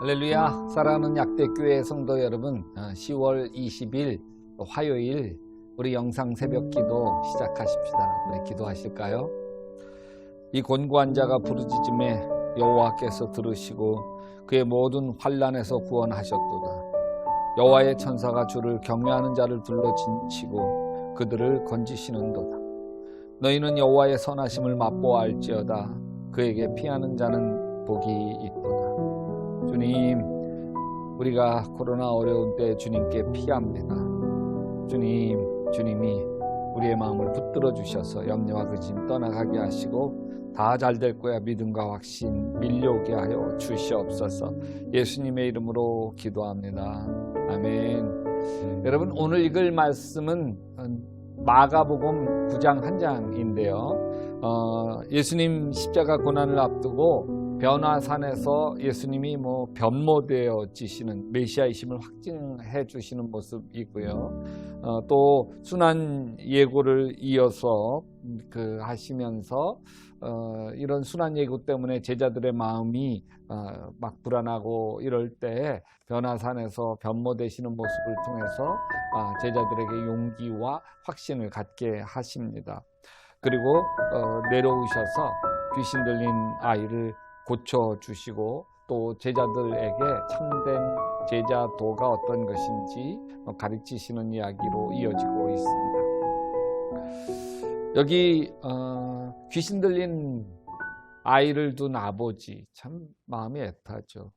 할렐루야. 사랑하는 약대교회 성도 여러분, 10월 20일 화요일 우리 영상 새벽 기도 시작하십시다. 우리 기도하실까요? 이 곤고한 자가 부르짖음에 여호와께서 들으시고 그의 모든 환난에서 구원하셨도다. 여호와의 천사가 주를 경외하는 자를 둘러 진치고 그들을 건지시는도다. 너희는 여호와의 선하심을 맛보아할지어다. 그에게 피하는 자는 복이 있도다. 주님, 우리가 코로나 어려운 때 주님께 피합니다. 주님이 우리의 마음을 붙들어 주셔서 염려와 근심 떠나가게 하시고 다 잘 될 거야 믿음과 확신 밀려오게 하여 주시옵소서. 예수님의 이름으로 기도합니다. 아멘. 여러분, 오늘 읽을 말씀은 마가복음 9장 1장인데요. 예수님 십자가 고난을 앞두고 변화산에서 예수님이 변모되어지시는 메시아이심을 확증해 주시는 모습이고요. 또 순환 예고를 이어서 하시면서 이런 순환 예고 때문에 제자들의 마음이 막 불안하고 이럴 때 변화산에서 변모되시는 모습을 통해서 제자들에게 용기와 확신을 갖게 하십니다. 그리고 내려오셔서 귀신 들린 아이를 고쳐주시고 또 제자들에게 참된 제자도가 어떤 것인지 가르치시는 이야기로 이어지고 있습니다. 여기 귀신 들린 아이를 둔 아버지, 참 마음이 애타죠.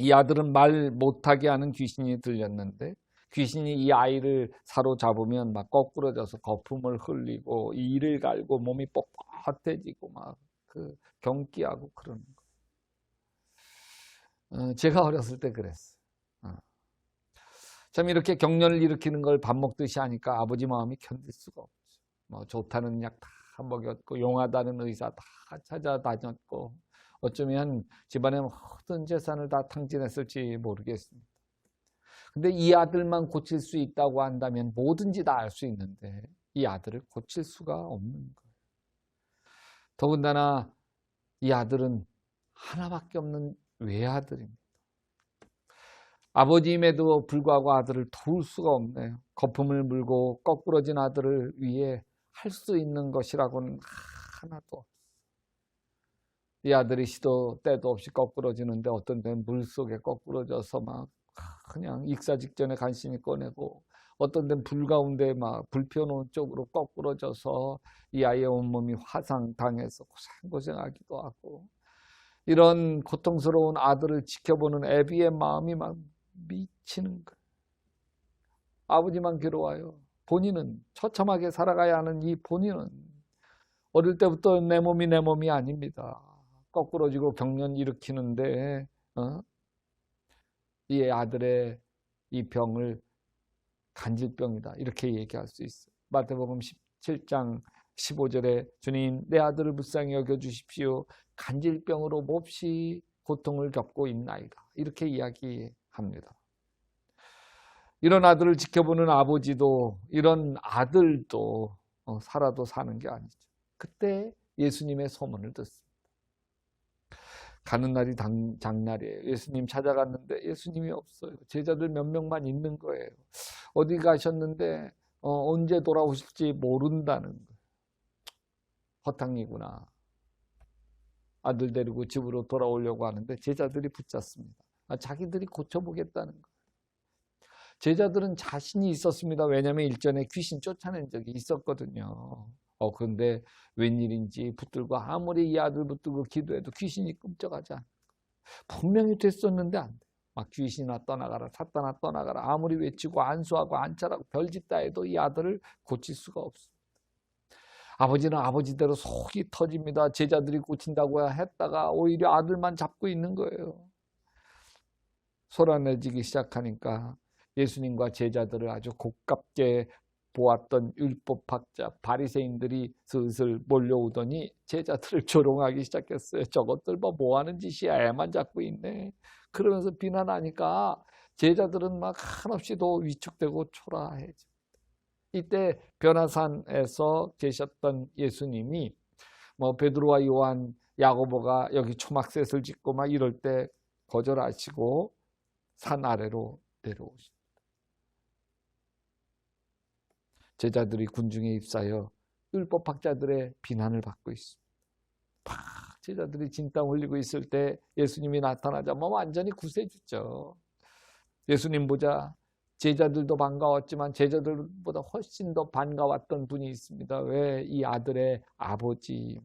이 아들은 말 못하게 하는 귀신이 들렸는데 귀신이 이 아이를 사로잡으면 막 거꾸러져서 거품을 흘리고 이를 갈고 몸이 뻣뻣해지고 막 경기하고 그러는 거. 제가 어렸을 때 그랬어요. 참 이렇게 격려를 일으키는 걸 밥 먹듯이 하니까 아버지 마음이 견딜 수가 없죠. 좋다는 약 다 먹였고 용하다는 의사 다 찾아다녔고 어쩌면 집안의 모든 재산을 다 탕진했을지 모르겠습니다. 근데 이 아들만 고칠 수 있다고 한다면 뭐든지 다 알 수 있는데 이 아들을 고칠 수가 없는 거예요. 더군다나 이 아들은 하나밖에 없는 외아들입니다. 아버지임에도 불구하고 아들을 도울 수가 없네요. 거품을 물고 거꾸러진 아들을 위해 할 수 있는 것이라고는 하나도 없어요. 이 아들이 시도 때도 없이 거꾸러지는데 어떤 데는 물속에 거꾸러져서 막 그냥 익사 직전에 간신히 꺼내고 어떤 데는 불 가운데 막 불 펴놓은 쪽으로 거꾸러져서 이 아이의 온몸이 화상당해서 고생하기도 하고 이런 고통스러운 아들을 지켜보는 애비의 마음이 막 미치는 거예요. 아버지만 괴로워요. 본인은 처참하게 살아가야 하는 이 본인은 어릴 때부터 내 몸이 아닙니다. 거꾸러지고 경련 일으키는데 이 아들의 이 병을 간질병이다 이렇게 얘기할 수 있어요. 마태복음 17장 15절에 주님 내 아들을 불쌍히 여겨주십시오. 간질병으로 몹시 고통을 겪고 있나이다 이렇게 이야기합니다. 이런 아들을 지켜보는 아버지도 이런 아들도 살아도 사는 게 아니죠. 그때 예수님의 소문을 듣습니다. 가는 날이 장날이에요. 예수님 찾아갔는데 예수님이 없어요. 제자들 몇 명만 있는 거예요. 어디 가셨는데 언제 돌아오실지 모른다는 거예요. 허탕이구나. 아들 데리고 집으로 돌아오려고 하는데 제자들이 붙잡습니다. 자기들이 고쳐보겠다는 거예요. 제자들은 자신이 있었습니다. 왜냐하면 일전에 귀신 쫓아낸 적이 있었거든요. 그런데 웬일인지 붙들고 아무리 이 아들 붙들고 기도해도 귀신이 꿈쩍하지 않아요. 분명히 됐었는데 안 돼. 막 귀신아 떠나가라, 사탄아 떠나가라 아무리 외치고 안수하고 안찰하고 별짓다 해도 이 아들을 고칠 수가 없습니다. 아버지는 아버지대로 속이 터집니다. 제자들이 고친다고 했다가 오히려 아들만 잡고 있는 거예요. 소란해지기 시작하니까 예수님과 제자들을 아주 고깝게 보았던 율법학자 바리새인들이 슬슬 몰려오더니 제자들을 조롱하기 시작했어요. 저것들 뭐 하는 짓이야, 애만 잡고 있네. 그러면서 비난하니까 제자들은 막 한없이 더 위축되고 초라해집니다. 이때 변화산에서 계셨던 예수님이 베드로와 요한, 야고보가 여기 초막셋을 짓고 막 이럴 때 거절하시고 산 아래로 내려오십니다. 제자들이 군중에 입사하여 율법학자들의 비난을 받고 있습니다. 제자들이 진땀 흘리고 있을 때 예수님이 나타나자마자 완전히 구세주죠. 예수님 보자 제자들도 반가웠지만 제자들보다 훨씬 더 반가웠던 분이 있습니다. 왜? 이 아들의 아버지.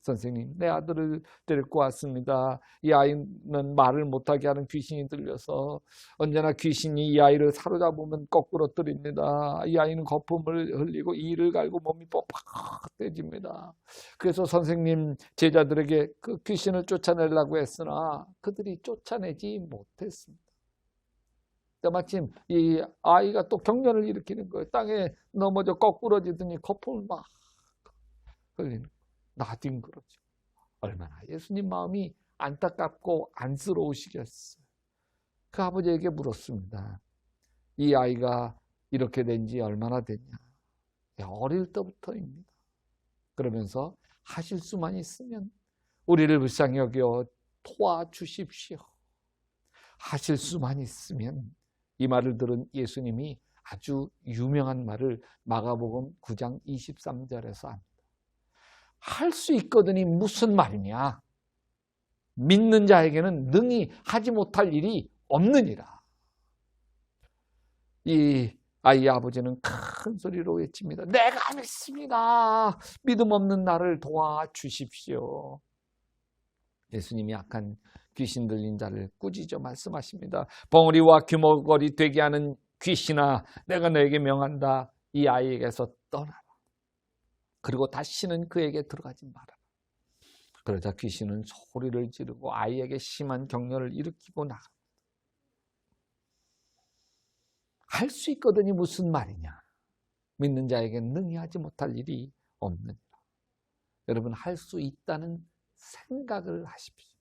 선생님, 내 아들을 데리고 왔습니다. 이 아이는 말을 못하게 하는 귀신이 들려서 언제나 귀신이 이 아이를 사로잡으면 거꾸로 뜨립니다. 이 아이는 거품을 흘리고 이를 갈고 몸이 뻑뻑해집니다. 그래서 선생님 제자들에게 그 귀신을 쫓아내려고 했으나 그들이 쫓아내지 못했습니다. 마침 이 아이가 또 경련을 일으키는 거예요. 땅에 넘어져 거꾸러지더니 거품을 막 흘리는 거예요. 나뒹그러죠. 얼마나 예수님 마음이 안타깝고 안쓰러우시겠어요. 그 아버지에게 물었습니다. 이 아이가 이렇게 된 지 얼마나 됐냐? 어릴 때부터입니다. 그러면서 하실 수만 있으면 우리를 불쌍히 여겨 도와주십시오. 하실 수만 있으면, 이 말을 들은 예수님이 아주 유명한 말을 마가복음 9장 23절에서 합니다. 할 수 있거든이 무슨 말이냐? 믿는 자에게는 능히 하지 못할 일이 없느니라. 이 아이의 아버지는 큰 소리로 외칩니다. 내가 믿습니다. 믿음 없는 나를 도와주십시오. 예수님이 악한 귀신 들린 자를 꾸짖어 말씀하십니다. 벙어리와 규머거리 되게 하는 귀신아, 내가 너에게 명한다. 이 아이에게서 떠나라. 그리고 다시는 그에게 들어가지 마라. 그러자 귀신은 소리를 지르고 아이에게 심한 격려를 일으키고 나갑니다. 할 수 있거든이 무슨 말이냐? 믿는 자에게는 능히 하지 못할 일이 없느니라. 여러분, 할 수 있다는 생각을 하십시오.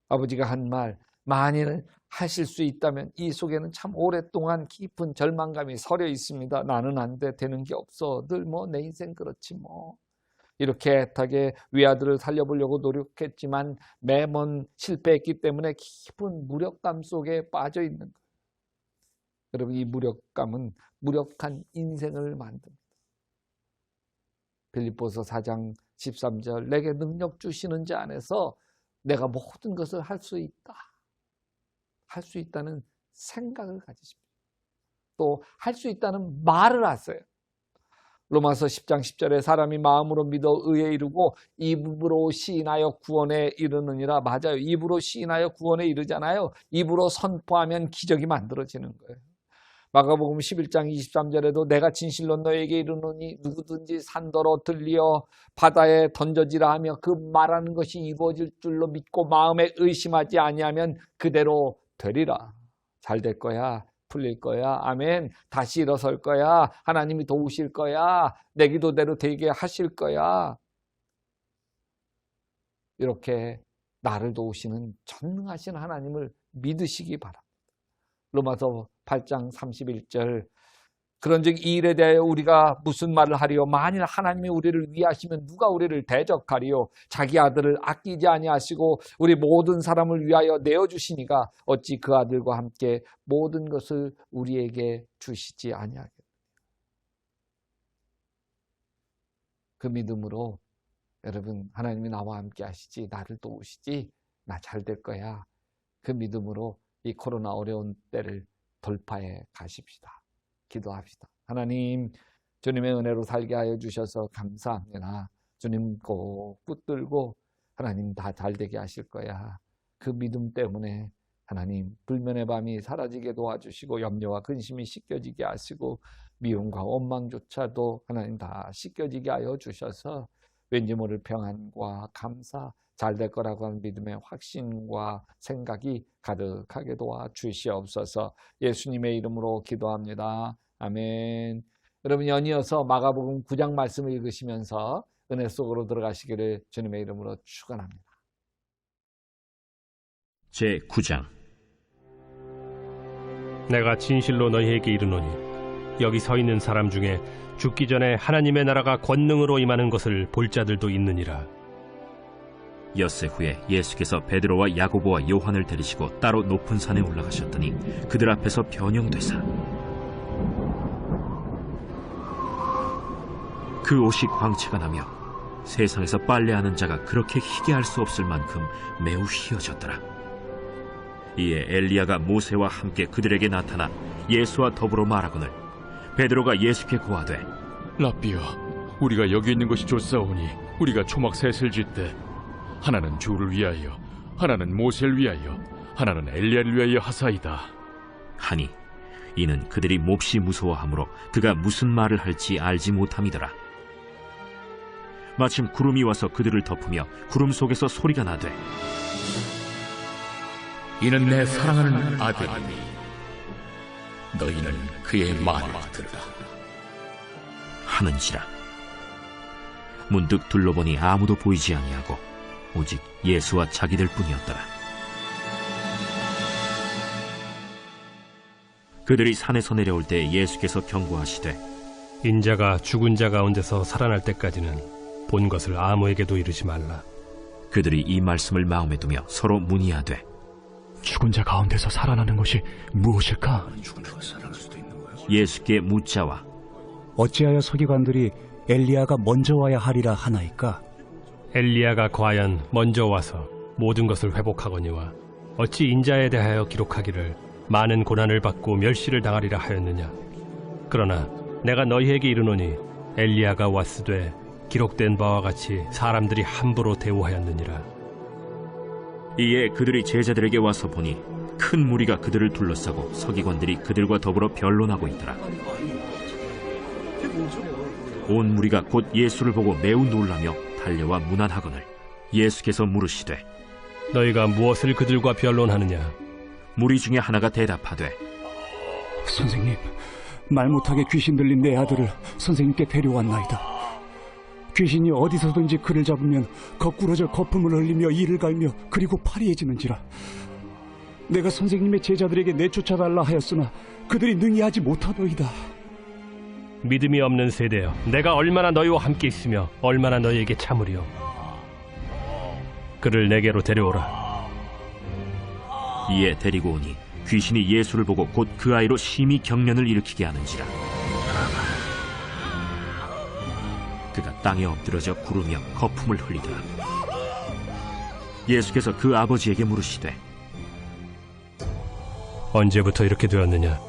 아버지가 한 말, 만일 하실 수 있다면 이 속에는 참 오랫동안 깊은 절망감이 서려 있습니다. 나는 안 돼, 되는 게 없어. 늘 내 인생 그렇지 뭐. 이렇게 애타게 외아들을 살려보려고 노력했지만 매번 실패했기 때문에 깊은 무력감 속에 빠져 있는 거예요. 여러분, 이 무력감은 무력한 인생을 만듭니다. 빌립보서 4장 13절, 내게 능력 주시는 자 안에서 내가 모든 것을 할 수 있다. 할 수 있다는 생각을 가지십시오. 또 할 수 있다는 말을 하세요. 로마서 10장 10절에 사람이 마음으로 믿어 의에 이르고 입으로 시인하여 구원에 이르느니라. 맞아요. 입으로 시인하여 구원에 이르잖아요. 입으로 선포하면 기적이 만들어지는 거예요. 마가복음 11장 23절에도 내가 진실로 너에게 이르노니 누구든지 산더러 들리어 바다에 던져지라 하며 그 말하는 것이 이루어질 줄로 믿고 마음에 의심하지 아니하면 그대로 되리라. 잘 될 거야. 풀릴 거야. 아멘. 다시 일어설 거야. 하나님이 도우실 거야. 내 기도대로 되게 하실 거야. 이렇게 나를 도우시는 전능하신 하나님을 믿으시기 바랍니다. 로마서 8장 31절, 그런즉 이 일에 대하여 우리가 무슨 말을 하리요? 만일 하나님이 우리를 위하시면 누가 우리를 대적하리요? 자기 아들을 아끼지 아니하시고 우리 모든 사람을 위하여 내어주시니가 어찌 그 아들과 함께 모든 것을 우리에게 주시지 아니하겠느냐. 그 믿음으로 여러분, 하나님이 나와 함께 하시지, 나를 도우시지, 나 잘 될 거야. 그 믿음으로 이 코로나 어려운 때를 돌파해 가십시다. 기도합시다. 하나님, 주님의 은혜로 살게 하여 주셔서 감사합니다. 주님 꼭 붙들고 하나님 다 잘되게 하실 거야. 그 믿음 때문에 하나님 불면의 밤이 사라지게 도와주시고 염려와 근심이 씻겨지게 하시고 미움과 원망조차도 하나님 다 씻겨지게 하여 주셔서 왠지 모를 평안과 감사, 잘 될 거라고 하는 믿음의 확신과 생각이 가득하게 도와주시옵소서. 예수님의 이름으로 기도합니다. 아멘. 여러분, 연이어서 마가복음 9장 말씀을 읽으시면서 은혜 속으로 들어가시기를 주님의 이름으로 축원합니다. 제9장. 내가 진실로 너희에게 이르노니 여기 서 있는 사람 중에 죽기 전에 하나님의 나라가 권능으로 임하는 것을 볼 자들도 있느니라. 엿새 후에 예수께서 베드로와 야고보와 요한을 데리시고 따로 높은 산에 올라가셨더니 그들 앞에서 변형되사 그 옷이 광채가 나며 세상에서 빨래하는 자가 그렇게 희게 할 수 없을 만큼 매우 희어졌더라. 이에 엘리야가 모세와 함께 그들에게 나타나 예수와 더불어 말하거늘 베드로가 예수께 고하되 라삐여, 우리가 여기 있는 것이 좋사오니 우리가 초막 셋을 짓되 하나는 주를 위하여, 하나는 모세를 위하여, 하나는 엘리야를 위하여 하사이다. 하니 이는 그들이 몹시 무서워하므로 그가 무슨 말을 할지 알지 못함이더라. 마침 구름이 와서 그들을 덮으며 구름 속에서 소리가 나되 이는 내 사랑하는 아들이니 너희는 그의 말을 들으라 하는지라. 문득 둘러보니 아무도 보이지 아니하고 오직 예수와 자기들 뿐이었더라. 그들이 산에서 내려올 때 예수께서 경고하시되 인자가 죽은 자 가운데서 살아날 때까지는 본 것을 아무에게도 이르지 말라. 그들이 이 말씀을 마음에 두며 서로 문의하되 죽은 자 가운데서 살아나는 것이 무엇일까? 예수께 묻자와 어찌하여 서기관들이 엘리야가 먼저 와야 하리라 하나이까? 엘리야가 과연 먼저 와서 모든 것을 회복하거니와 어찌 인자에 대하여 기록하기를 많은 고난을 받고 멸시를 당하리라 하였느냐. 그러나 내가 너희에게 이르노니 엘리야가 왔으되 기록된 바와 같이 사람들이 함부로 대우하였느니라. 이에 그들이 제자들에게 와서 보니 큰 무리가 그들을 둘러싸고 서기관들이 그들과 더불어 변론하고 있더라. 온 무리가 곧 예수를 보고 매우 놀라며 달려와 문안하거늘 예수께서 물으시되 너희가 무엇을 그들과 변론하느냐. 무리 중에 하나가 대답하되 선생님, 말 못하게 귀신 들린 내 아들을 선생님께 데려왔나이다. 귀신이 어디서든지 그를 잡으면 거꾸러져 거품을 흘리며 이를 갈며 그리고 파리해지는지라. 내가 선생님의 제자들에게 내쫓아달라 하였으나 그들이 능히 하지 못하더이다. 믿음이 없는 세대여, 내가 얼마나 너희와 함께 있으며 얼마나 너희에게 참으리요. 그를 내게로 데려오라. 이에 데리고 오니 귀신이 예수를 보고 곧 그 아이로 심히 경련을 일으키게 하는지라. 그가 땅에 엎드러져 구르며 거품을 흘리더라. 예수께서 그 아버지에게 물으시되 언제부터 이렇게 되었느냐.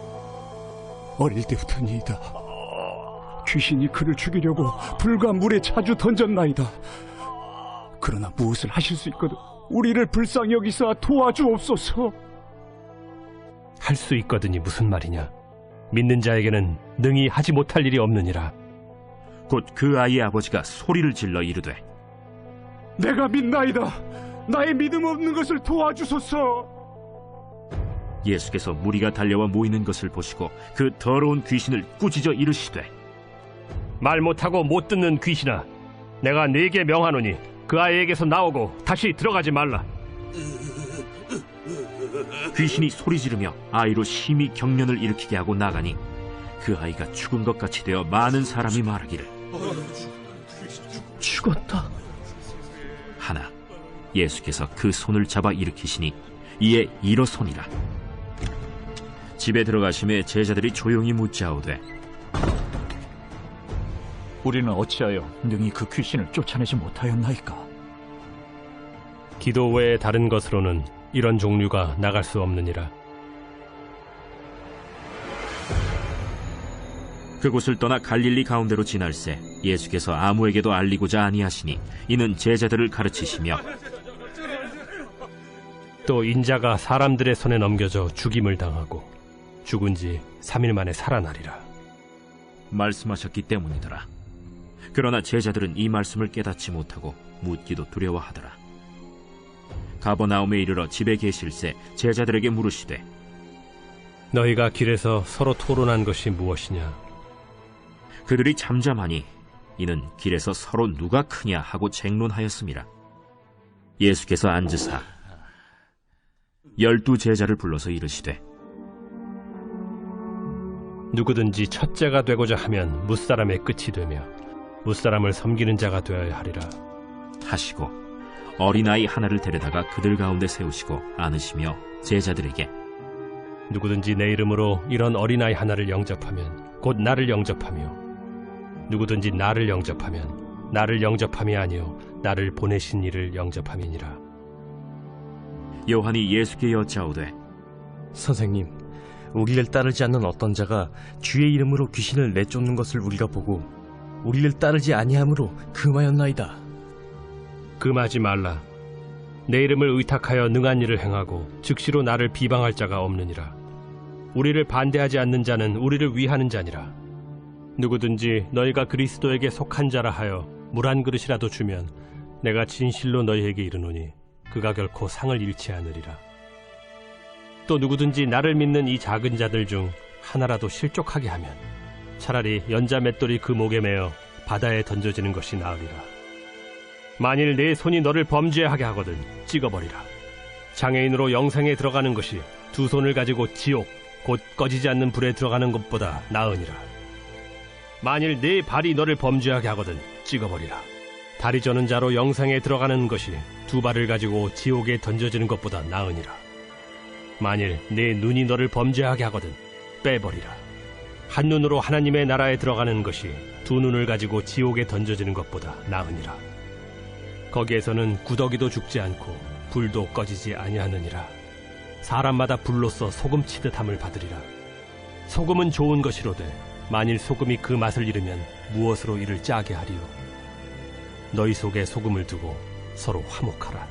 어릴 때부터니이다. 귀신이 그를 죽이려고 불과 물에 자주 던졌나이다. 그러나 무엇을 하실 수 있거든 우리를 불쌍히 여기사 도와주옵소서. 할 수 있거든이 무슨 말이냐. 믿는 자에게는 능히 하지 못할 일이 없느니라. 곧 그 아이의 아버지가 소리를 질러 이르되 내가 믿나이다. 나의 믿음 없는 것을 도와주소서. 예수께서 무리가 달려와 모이는 것을 보시고 그 더러운 귀신을 꾸짖어 이르시되 말 못하고 못 듣는 귀신아, 내가 네게 명하노니 그 아이에게서 나오고 다시 들어가지 말라. 귀신이 소리 지르며 아이로 심히 경련을 일으키게 하고 나가니 그 아이가 죽은 것 같이 되어 많은 사람이 말하기를 죽었다 하나 예수께서 그 손을 잡아 일으키시니 이에 일어서니라. 집에 들어가심에 제자들이 조용히 묻자오되 우리는 어찌하여 능히 그 귀신을 쫓아내지 못하였나이까? 기도 외에 다른 것으로는 이런 종류가 나갈 수 없느니라. 그곳을 떠나 갈릴리 가운데로 지날새 예수께서 아무에게도 알리고자 아니하시니 이는 제자들을 가르치시며 또 인자가 사람들의 손에 넘겨져 죽임을 당하고 죽은 지 3일 만에 살아나리라. 말씀하셨기 때문이더라. 그러나 제자들은 이 말씀을 깨닫지 못하고 묻기도 두려워하더라. 가버나움에 이르러 집에 계실새 제자들에게 물으시되 너희가 길에서 서로 토론한 것이 무엇이냐. 그들이 잠잠하니 이는 길에서 서로 누가 크냐 하고 쟁론하였음이라. 예수께서 앉으사 12 제자를 불러서 이르시되 누구든지 첫째가 되고자 하면 무사람의 끝이 되며 무사람을 섬기는 자가 되어야 하리라. 하시고 어린아이 하나를 데려다가 그들 가운데 세우시고 안으시며 제자들에게 누구든지 내 이름으로 이런 어린아이 하나를 영접하면 곧 나를 영접하며 누구든지 나를 영접하면 나를 영접함이 아니요 나를 보내신 이를 영접함이니라. 요한이 예수께 여짜오되 선생님, 우리를 따르지 않는 어떤 자가 주의 이름으로 귀신을 내쫓는 것을 우리가 보고 우리를 따르지 아니함으로 금하였나이다. 금하지 말라. 내 이름을 의탁하여 능한 일을 행하고 즉시로 나를 비방할 자가 없느니라. 우리를 반대하지 않는 자는 우리를 위하는 자니라. 누구든지 너희가 그리스도에게 속한 자라 하여 물 한 그릇이라도 주면 내가 진실로 너희에게 이르노니 그가 결코 상을 잃지 않으리라. 또 누구든지 나를 믿는 이 작은 자들 중 하나라도 실족하게 하면 차라리 연자 맷돌이 그 목에 매어 바다에 던져지는 것이 나으리라. 만일 내 손이 너를 범죄하게 하거든 찍어버리라. 장애인으로 영생에 들어가는 것이 두 손을 가지고 지옥 곧 꺼지지 않는 불에 들어가는 것보다 나으니라. 만일 내 발이 너를 범죄하게 하거든 찍어버리라. 다리 저는 자로 영생에 들어가는 것이 두 발을 가지고 지옥에 던져지는 것보다 나으니라. 만일 내 눈이 너를 범죄하게 하거든 빼버리라. 한 눈으로 하나님의 나라에 들어가는 것이 두 눈을 가지고 지옥에 던져지는 것보다 나으니라. 거기에서는 구더기도 죽지 않고 불도 꺼지지 아니하느니라. 사람마다 불로써 소금 치듯함을 받으리라. 소금은 좋은 것이로되 만일 소금이 그 맛을 잃으면 무엇으로 이를 짜게 하리요. 너희 속에 소금을 두고 서로 화목하라.